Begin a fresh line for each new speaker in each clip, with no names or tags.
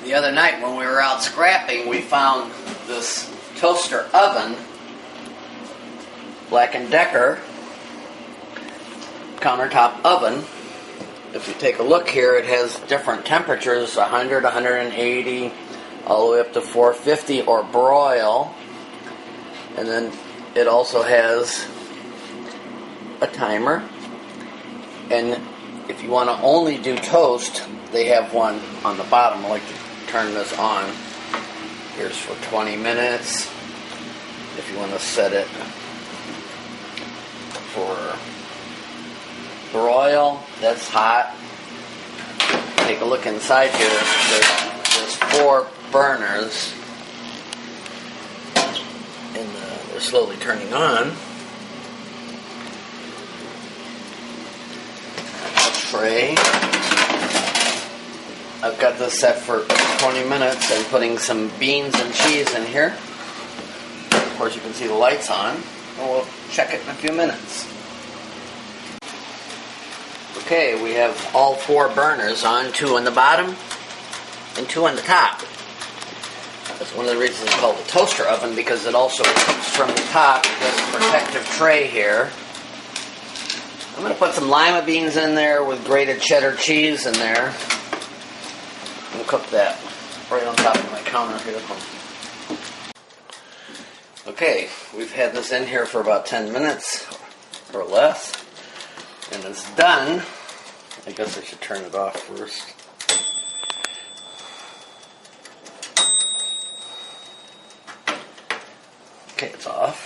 The other night when we were out scrapping, we found this toaster oven, Black & Decker countertop oven. If you take a look here, it has different temperatures, 100, 180, all the way up to 450 or broil. And then it also has a timer. And if you want to only do toast, they have one on the bottom. I like to turn this on. Here's for 20 minutes. If you want to set it for broil, that's hot. Take a look inside here. There's 4 burners, and they're slowly turning on. A tray. I've got this set for 20 minutes and putting some beans and cheese in here. Of course, you can see the lights on, and we'll check it in a few minutes. Okay, we have all 4 burners on, 2 on the bottom and 2 on the top. That's one of the reasons it's called a toaster oven, because it also cooks from the top. This protective tray here. I'm going to put some lima beans in there with grated cheddar cheese in there. I'm going to cook that right on top of my counter here. Okay, we've had this in here for about 10 minutes or less. And it's done. I guess I should turn it off first. Okay, it's off.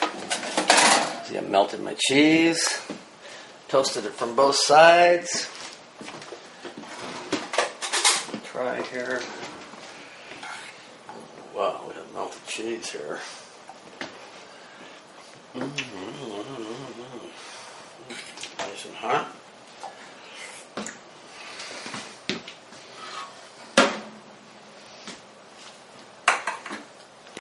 See, I melted my cheese. Toasted it from both sides. Try here. Wow, we have melted cheese here. Nice and hot.